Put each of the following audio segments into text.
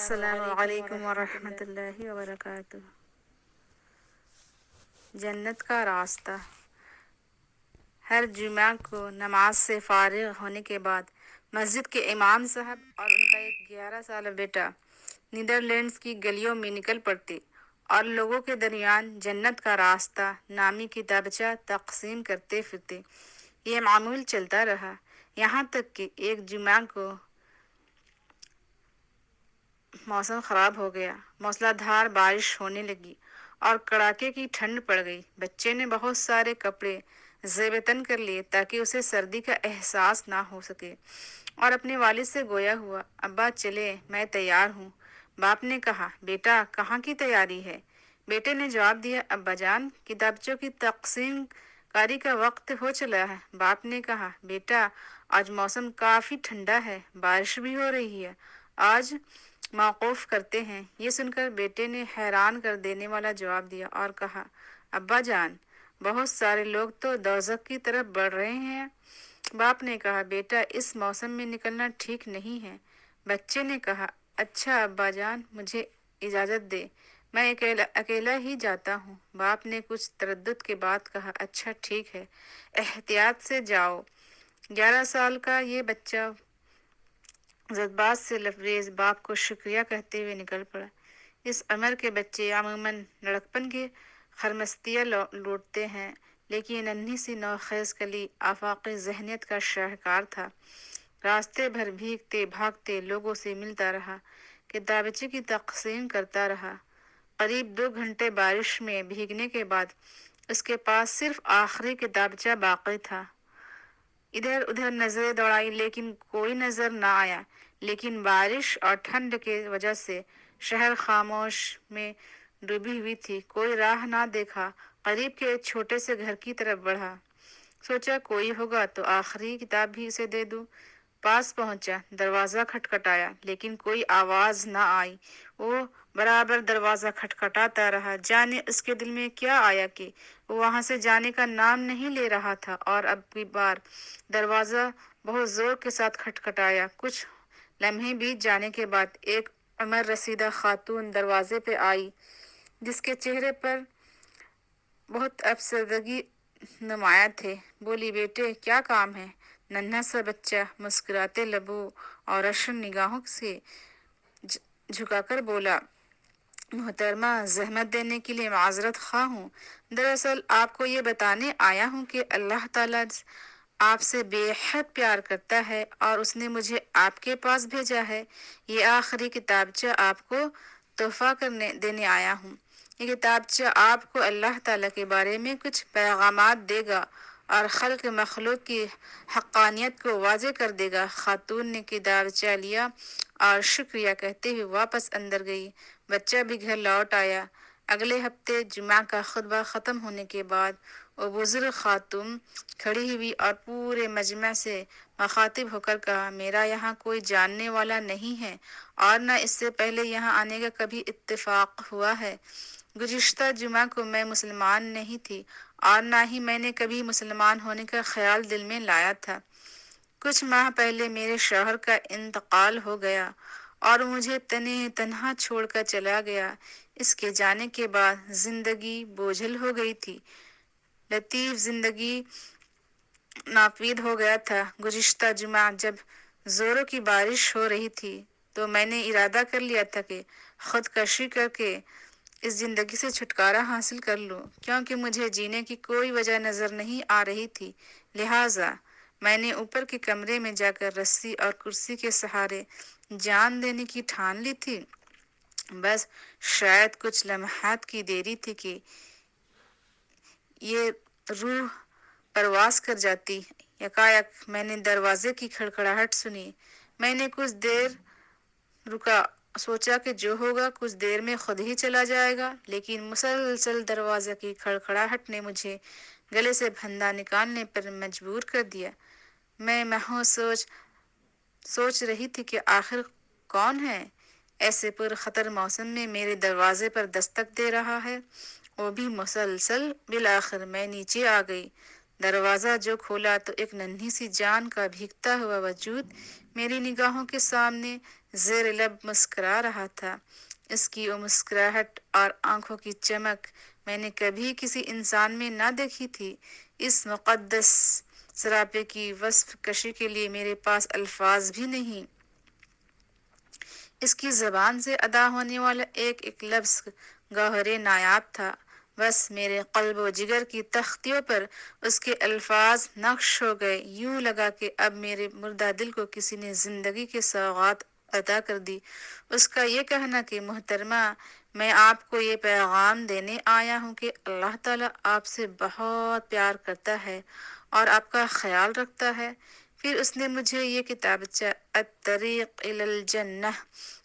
السلام علیکم ورحمۃ اللہ وبرکاتہ۔ جنت کا راستہ۔ ہر جمعہ کو نماز سے فارغ ہونے کے بعد مسجد کے امام صاحب اور ان کا ایک 11 سالہ بیٹا نیدرلینڈز کی گلیوں میں نکل پڑتے اور لوگوں کے درمیان جنت کا راستہ نامی کتابچہ تقسیم کرتے پھرتے۔ یہ معمول چلتا رہا، یہاں تک کہ ایک جمعہ کو موسم خراب ہو گیا، موسلا دھار بارش ہونے لگی اور کڑاکے کی ٹھنڈ پڑ گئی۔ بچے نے بہت سارے کپڑے زیب تن کر لیے تاکہ اسے سردی کا احساس نہ ہو سکے، اور اپنے والد سے گویا ہوا، ابا چلے، میں تیار ہوں۔ باپ نے کہا، بیٹا کہاں کی تیاری ہے؟ بیٹے نے جواب دیا، ابا جان کتابچوں کی تقسیم کاری کا وقت ہو چلا ہے۔ باپ نے کہا، بیٹا آج موسم کافی ٹھنڈا ہے، بارش بھی ہو رہی ہے، آج موقوف کرتے ہیں۔ یہ سن کر بیٹے نے حیران کر دینے والا جواب دیا اور کہا، ابا جان بہت سارے لوگ تو دوزخ کی طرف بڑھ رہے ہیں۔ باپ نے کہا، بیٹا اس موسم میں نکلنا ٹھیک نہیں ہے۔ بچے نے کہا، اچھا ابا جان مجھے اجازت دے، میں اکیلا ہی جاتا ہوں۔ باپ نے کچھ تردد کے بعد کہا، اچھا ٹھیک ہے، احتیاط سے جاؤ۔ 11 سال کا یہ بچہ جذبات سے لبریز باپ کو شکریہ کہتے ہوئے نکل پڑا۔ اس عمر کے بچے عموماً لڑکپن کی خرمستیاں لوٹتے ہیں، لیکن یہ ننھی سی نوخیز کلی آفاقی ذہنیت کا شاہکار تھا۔ راستے بھر بھیگتے بھاگتے لوگوں سے ملتا رہا، کتابچے کی تقسیم کرتا رہا۔ قریب 2 گھنٹے بارش میں بھیگنے کے بعد اس کے پاس صرف آخری کتابچہ باقی تھا۔ ادھر ادھر نظریں دوڑائی لیکن کوئی نظر نہ آیا۔ لیکن بارش اور ٹھنڈ کی وجہ سے شہر خاموش میں ڈوبی ہوئی تھی، کوئی راہ نہ دیکھا۔ قریب کے ایک چھوٹے سے گھر کی طرف بڑھا، سوچا کوئی ہوگا تو آخری کتاب بھی اسے دے دوں۔ پاس پہنچا، دروازہ کھٹکھٹایا لیکن کوئی آواز نہ آئی۔ وہ برابر دروازہ کھٹکھٹاتا رہا، جانے اس کے دل میں کیا آیا کہ وہ وہاں سے جانے کا نام نہیں لے رہا تھا، اور اب کی بار دروازہ بہت زور کے ساتھ کھٹکھٹایا۔ کچھ لمحے بیت جانے کے بعد ایک عمر رسیدہ خاتون دروازے پہ آئی، جس کے چہرے پر بہت افسردگی نمایاں تھے۔ بولی، بیٹے کیا کام ہے؟ ننھا سا بچہ مسکراتے لبوں اور روشن نگاہوں سے جھکا کر بولا، محترمہ زحمت دینے کے لیے معذرت خواہ ہوں، دراصل آپ کو یہ بتانے آیا ہوں کہ اللہ تعالیٰ آپ سے بے حد پیار کرتا ہے اور اس نے مجھے آپ کے پاس بھیجا ہے۔ یہ آخری کتابچہ آپ کو تحفہ دینے آیا ہوں۔ یہ کتابچہ آپ کو اللہ تعالیٰ کے بارے میں کچھ پیغامات دے گا اور خلق مخلوق کی حقانیت کو واضح کر دے گا۔ خاتون نے کتابچہ لیا اور شکریہ کہتے ہوئے واپس اندر گئی۔ بچہ بھی گھر لوٹ آیا۔ اگلے ہفتے جمعہ کا خطبہ ختم ہونے کے بعد وہ بزرگ خاتون کھڑی ہوئی اور پورے مجمع سے مخاطب ہو کر کہا، میرا یہاں کوئی جاننے والا نہیں ہے اور نہ اس سے پہلے یہاں آنے کا کبھی اتفاق ہوا ہے۔ گزشتہ جمعہ کو میں مسلمان نہیں تھی اور نہ ہی میں نے کبھی مسلمان ہونے کا خیال دل میں لایا تھا۔ کچھ ماہ پہلے میرے شوہر کا انتقال ہو گیا اور مجھے تنہا چھوڑ کر چلا گیا۔ اس کے جانے کے بعد زندگی بوجھل ہو گئی تھی، لطیف زندگی ناپید ہو گیا تھا۔ گزشتہ جمعہ جب زوروں کی بارش ہو رہی تھی تو میں نے ارادہ کر لیا تھا کہ خودکشی کر کے اس زندگی سے چھٹکارا حاصل کر لوں، کیونکہ مجھے جینے کی کوئی وجہ نظر نہیں آ رہی تھی۔ لہٰذا میں نے اوپر کے کمرے میں جا کر رسی اور کرسی کے سہارے جان دینے کی ٹھان لی تھی۔ بس شاید کچھ لمحات کی دیری تھی کہ یہ روح پرواز کر جاتی۔ یکایک میں نے دروازے کی کھڑکھڑاہٹ سنی۔ میں نے کچھ دیر رکا، سوچا کہ جو ہوگا کچھ دیر میں خود ہی چلا جائے گا، لیکن مسلسل دروازے کی کھڑکھڑاہٹ نے مجھے گلے سے پھندا نکالنے پر مجبور کر دیا۔ میں مایوس سوچ رہی تھی کہ آخر کون ہے ایسے پرخطر موسم میں میرے دروازے پر دستک دے رہا ہے، وہ بھی مسلسل۔ بالآخر میں نیچے آ گئی، دروازہ جو کھولا تو ایک ننھی سی جان کا بھیگتا ہوا وجود میری نگاہوں کے سامنے زیر لب مسکرا رہا تھا۔ اس کی وہ مسکراہٹ اور آنکھوں کی چمک میں نے کبھی کسی انسان میں نہ دیکھی تھی۔ اس مقدس سراپے کی وصف کشی کے لیے میرے پاس الفاظ بھی نہیں۔ اس کی زبان سے ادا ہونے والا ایک ایک لفظ گوہر نایاب تھا۔ بس میرے قلب و جگر کی تختیوں پر اس کے الفاظ نقش ہو گئے۔ یوں لگا کہ اب میرے مردہ دل کو کسی نے زندگی کے سوغات عطا کر دی۔ اس کا یہ کہنا کہ محترمہ، میں آپ کو یہ پیغام دینے آیا ہوں کہ اللہ تعالیٰ آپ سے بہت پیار کرتا ہے اور آپ کا خیال رکھتا ہے۔ پھر اس نے مجھے یہ کتابچہ الطریق الی الجنہ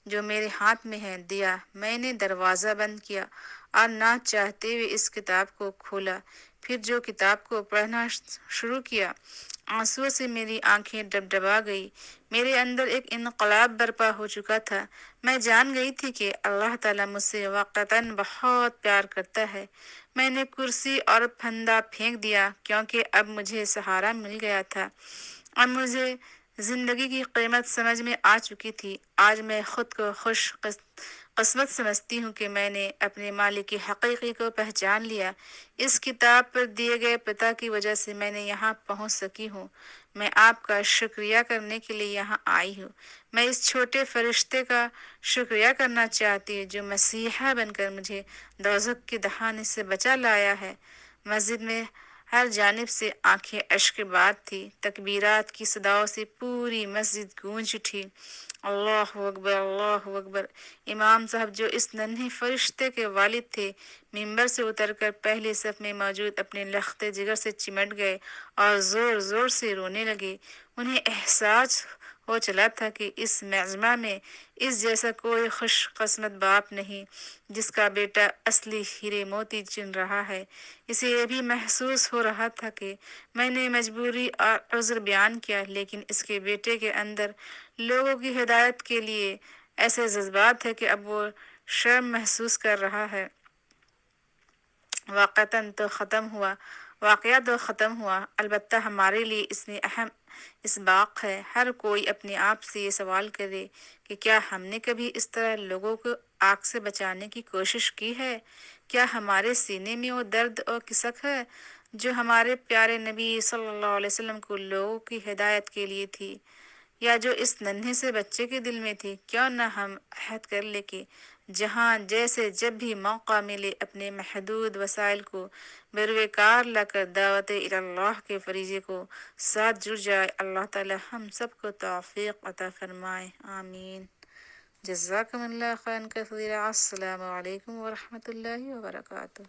جو میرے ہاتھ میں ہے دیا۔ میں نے دروازہ بند کیا اور نہ چاہتے ہوئے اس کتاب کو کھولا۔ پھر جو کتاب کو پڑھنا شروع کیا، آنسوؤں سے میری آنکھیں ڈبڈبا گئی۔ میرے اندر ایک انقلاب برپا ہو چکا تھا۔ میں جان گئی تھی کہ اللہ تعالیٰ مجھ سے واقعتاً بہت پیار کرتا ہے۔ میں نے کرسی اور پھندا پھینک دیا کیونکہ اب مجھے سہارا مل گیا تھا۔ اب مجھے زندگی کی قیمت سمجھ میں آ چکی تھی۔ آج میں خود کو خوش قسمت سمجھتی ہوں کہ میں نے اپنے مالک حقیقی کو پہچان لیا۔ اس کتاب پر دیے گئے پتہ کی وجہ سے میں نے یہاں پہنچ سکی ہوں۔ میں آپ کا شکریہ کرنے کے لیے یہاں آئی ہوں۔ میں اس چھوٹے فرشتے کا شکریہ کرنا چاہتی ہوں جو مسیحا بن کر مجھے دوزخ کی دہانے سے بچا لایا ہے۔ مسجد میں ہر جانب سے آنکھیں اشک بار تھی۔ تکبیرات کی صداؤں سے پوری مسجد گونج اٹھی۔ اللہ اکبر، اللہ اکبر۔ امام صاحب جو اس ننھے فرشتے کے والد تھے، ممبر سے اتر کر پہلے صف میں موجود اپنے لخت جگر سے چمٹ گئے اور زور زور سے رونے لگے۔ انہیں احساس ہو چلا تھا کہ اس مجمع میں اس جیسا کوئی خوش قسمت باپ نہیں جس کا بیٹا اصلی ہیرے موتی چن رہا ہے۔ اسے یہ بھی محسوس ہو رہا تھا کہ میں نے مجبوری اور عذر بیان کیا، لیکن اس کے بیٹے کے اندر لوگوں کی ہدایت کے لیے ایسے جذبات ہے کہ اب وہ شرم محسوس کر رہا ہے۔ واقعہ تو ختم ہوا، البتہ ہمارے لیے اس میں اہم اسباق ہے۔ ہر کوئی اپنے آپ سے یہ سوال کرے کہ کیا ہم نے کبھی اس طرح لوگوں کو آگ سے بچانے کی کوشش کی ہے؟ کیا ہمارے سینے میں وہ درد اور کسک ہے جو ہمارے پیارے نبی صلی اللہ علیہ وسلم کو لوگوں کی ہدایت کے لیے تھی، یا جو اس ننھے سے بچے کے دل میں تھی؟ کیوں نہ ہم عہد کر لیں کہ جہاں جیسے جب بھی موقع ملے اپنے محدود وسائل کو بروئے کار لا کر دعوت اللہ کے فریضے کو ساتھ جڑ جائے۔ اللہ تعالی ہم سب کو توفیق عطا فرمائے، آمین۔ جزاکم اللہ خیرا کثیرا۔ السلام علیکم ورحمۃ اللہ وبرکاتہ۔